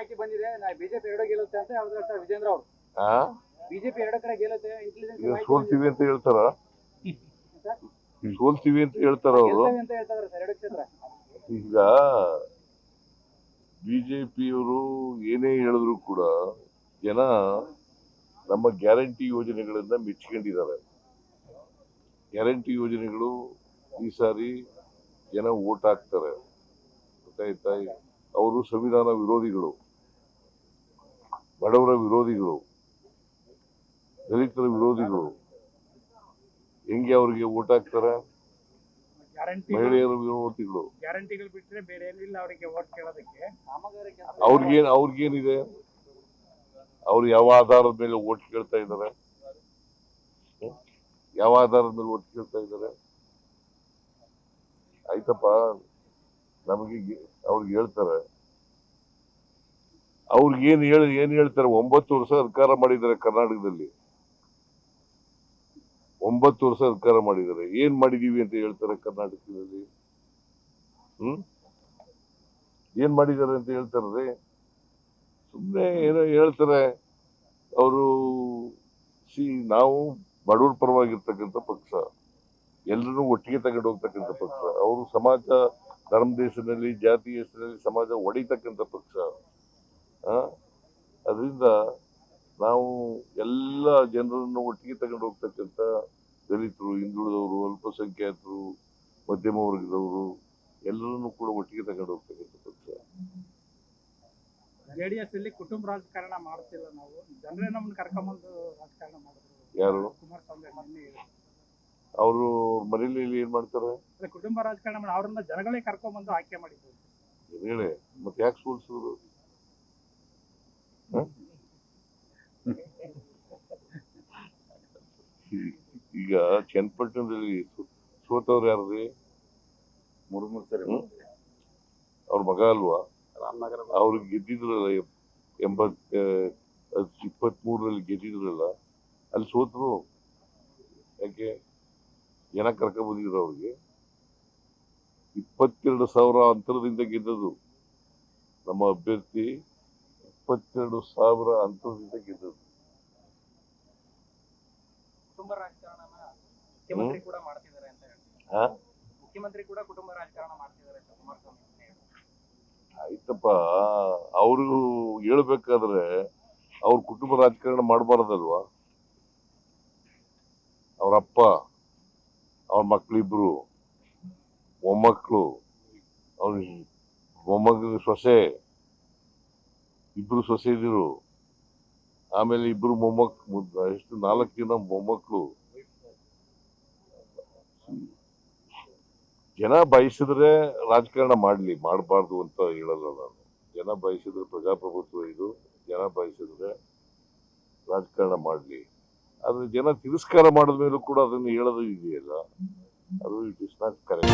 ಮಾಹಿತಿ ಬಂದಿದೆ ಬಿಜೆಪಿ ಎರಡು ಗೆಲ್ಲುತ್ತೆ ಅಂತ ಹೇಳಿದ್ರೆ ವಿಜೇಂದ್ರ ಅವರು. ಬಿಜೆಪಿ ಎರಡು ಕಡೆ ಗೆಲ್ಲುತ್ತೆ ಇಂಟೆಲಿಜೆನ್ಸ್ ಸೋಲ್ತೀವಿ ಅಂತ ಹೇಳ್ತಾರ, ಸೋಲ್ತೀವಿ ಅಂತ ಹೇಳ್ತಾರ ಅವರು. ಅಂತ ಹೇಳ್ತಾರೆ ಸರ್ ಎರಡು ಕ್ಷೇತ್ರ. ಈಗ ಬಿಜೆಪಿಯವರು ಏನೇ ಹೇಳಿದ್ರು ಕೂಡ ಜನ ನಮ್ಮ ಗ್ಯಾರಂಟಿ ಯೋಜನೆಗಳನ್ನ ಮೆಚ್ಕೊಂಡಿದ್ದಾರೆ. ಗ್ಯಾರಂಟಿ ಯೋಜನೆಗಳು ಈ ಸಾರಿ ಜನ ವೋಟ್ ಹಾಕ್ತಾರೆ. ಗೊತ್ತಾಯ್ತಾ? ಅವರು ಸಂವಿಧಾನ ವಿರೋಧಿಗಳು, ಬಡವರ ವಿರೋಧಿಗಳು, ದಲಿತರ ವಿರೋಧಿಗಳು. ಹೆಂಗೆ ಅವ್ರಿಗೆ ವೋಟ್ ಹಾಕ್ತಾರೆ? ಮಹಿಳೆಯರ ವಿರೋಧಿಗಳು. ಗ್ಯಾರಂಟಿಗಳು ಬಿಟ್ಟರೆ ಬೇರೆ ಏನಿಲ್ಲ ಅವರಿಗೆ ವೋಟ್ ಕೇಳೋದಕ್ಕೆ. ಅವ್ರಿಗೇನಿದೆ? ಅವ್ರು ಯಾವ ಆಧಾರದ ಮೇಲೆ ವೋಟ್ ಕೇಳ್ತಾ ಇದ್ದಾರೆ? ಯಾವ ಆಧಾರದ ಮೇಲೆ ವೋಟ್ ಕೇಳ್ತಾ ಇದ್ದಾರೆ? ಆಯ್ತಪ್ಪ, ನಮಗೆ ಅವ್ರಿಗೆ ಹೇಳ್ತಾರೆ, ಅವ್ರಿಗೆ ಏನ್ ಹೇಳ್ತಾರೆ? 9 ವರ್ಷ ಸರ್ಕಾರ ಮಾಡಿದ್ದಾರೆ ಕರ್ನಾಟಕದಲ್ಲಿ. 9 ವರ್ಷ ಸರ್ಕಾರ ಮಾಡಿದ್ದಾರೆ. ಏನ್ ಮಾಡಿದೀವಿ ಅಂತ ಹೇಳ್ತಾರೆ ಕರ್ನಾಟಕದಲ್ಲಿ? ಏನ್ ಮಾಡಿದ್ದಾರೆ ಅಂತ ಹೇಳ್ತಾರೆ? ಸುಮ್ಮನೆ ಏನೋ ಹೇಳ್ತಾರೆ ಅವರು. ನಾವು ಬಡವರ ಪರವಾಗಿರ್ತಕ್ಕಂಥ ಪಕ್ಷ, ಎಲ್ಲರೂ ಒಟ್ಟಿಗೆ ತಗೊಂಡು ಹೋಗ್ತಕ್ಕಂಥ ಪಕ್ಷ. ಅವರು ಸಮಾಜ, ಧರ್ಮ ದೇಶದಲ್ಲಿ, ಜಾತಿ ಹೆಸರಲ್ಲಿ ಸಮಾಜ ಹೊಡಿತಕ್ಕಂಥ ಪಕ್ಷ. ಅದರಿಂದ ನಾವು ಎಲ್ಲ ಜನರನ್ನು ಒಟ್ಟಿಗೆ ತಗೊಂಡು ಹೋಗ್ತಕ್ಕಂಥ ದಲಿತರು, ಹಿಂದುಳಿದವರು, ಅಲ್ಪಸಂಖ್ಯಾತರು, ಮಧ್ಯಮ ವರ್ಗದವರು ಎಲ್ಲರನ್ನು ಕೂಡ ಒಟ್ಟಿಗೆ ತಗೊಂಡು ಹೋಗ್ತಕ್ಕಂಥ ಪಕ್ಷ. ಜೆಡಿಎಸ್ ಅಲ್ಲಿ ಕುಟುಂಬ ರಾಜಕಾರಣ ಮಾಡ್ತಿಲ್ಲ, ನಾವು ಜನರೇ ನಮ್ಮನ್ನು ಕರ್ಕೊಂಡ್ಬಂದು ರಾಜಕಾರಣ ಮಾಡಿದ್ರು. ಯಾರು? ಕುಮಾರಸ್ವಾಮಿ ಅವರು ಮನೇಲಿ ಏನ್ ಮಾಡ್ತಾರೆ? ಕುಟುಂಬ ರಾಜಕಾರಣ ಮಾಡಿ ಅವ್ರನ್ನ ಜನಗಳೇ ಕರ್ಕೊಂಡ್ಬಂದು ಆಯ್ಕೆ ಮಾಡಿದ್ರು. ಹೇಳಿ, ಮತ್ತೆ ಯಾಕೆ ಸೋಲ್ಸಿದ್ರು? ಈಗ ಚನ್ನಪಟ್ಟಣದಲ್ಲಿ ಸೋತವ್ರು ಯಾರ್ರಿ? ಮೂರು ಸರಿ ಅವ್ರ ಮಗ ಅಲ್ವಾ? ಅವ್ರಿಗೆ ಗೆದ್ದಿದ್ರಲ್ಲ 23ರಲ್ಲಿ ಗೆದ್ದಿದ್ರಲ್ಲ, ಅಲ್ಲಿ ಸೋತರು. ಯಾಕೆ? ಜನ ಕರ್ಕೊಂಡ್ ಬಂದಿದ್ರು ಅವ್ರಿಗೆ. 22,000 ಅಂತರದಿಂದ ಗೆದ್ದದು ನಮ್ಮ ಅಭ್ಯರ್ಥಿ. 22,000 ಅಂತರದಿಂದ ಗೆದ್ದದು. ಕುಟುಂಬ ರಾಜಕಾರಣ ಮುಖ್ಯಮಂತ್ರಿ ಕೂಡ ಮಾಡ್ತಿದ್ದಾರೆ ಅಂತ ಹೇಳ್ತಾರೆ. ಮುಖ್ಯಮಂತ್ರಿ ಕೂಡ ಕುಟುಂಬ ರಾಜಕಾರಣ ಮಾಡ್ತಿದ್ದಾರೆ ಅಂತ ಕುಮಾರಸ್ವಾಮಿ. ಆಯ್ತಪ್ಪ, ಅವರು ಹೇಳ್ಬೇಕಾದ್ರೆ ಅವ್ರ ಕುಟುಂಬ ರಾಜಕಾರಣ ಮಾಡಬಾರ್ದಲ್ವಾ? ಅವ್ರಪ್ಪ, ಅವ್ರ ಮಕ್ಳಿಬ್ರು, ಮೊಮ್ಮಕ್ಕಳು, ಅವ್ರ ಮೊಮ್ಮಗ ಸೊಸೆ, ಇಬ್ರು ಸೊಸೆದಿರು, ಆಮೇಲೆ ಇಬ್ರು ಮೊಮ್ಮಕ್ಕಳು, ಎಷ್ಟು 4 ಜನ ಮೊಮ್ಮಕ್ಕಳು. ಜನ ಬಯಸಿದ್ರೆ ರಾಜಕಾರಣ ಮಾಡ್ಲಿ, ಮಾಡಬಾರ್ದು ಅಂತ ಹೇಳಲ್ಲ ನಾನು. ಜನ ಬಯಸಿದ್ರೆ ಪ್ರಜಾಪ್ರಭುತ್ವ ಇದು, ಜನ ಬಯಸಿದ್ರೆ ರಾಜಕಾರಣ ಮಾಡ್ಲಿ. ಆದ್ರೆ ಜನ ತಿರಸ್ಕಾರ ಮಾಡಿದ ಮೇಲೂ ಕೂಡ ಅದನ್ನು ಹೇಳೋದು ಇದೆಯಲ್ಲ, ಅದು ಇಟ್ ಇಸ್ ನಾಟ್ ಕರೆಕ್ಟ್.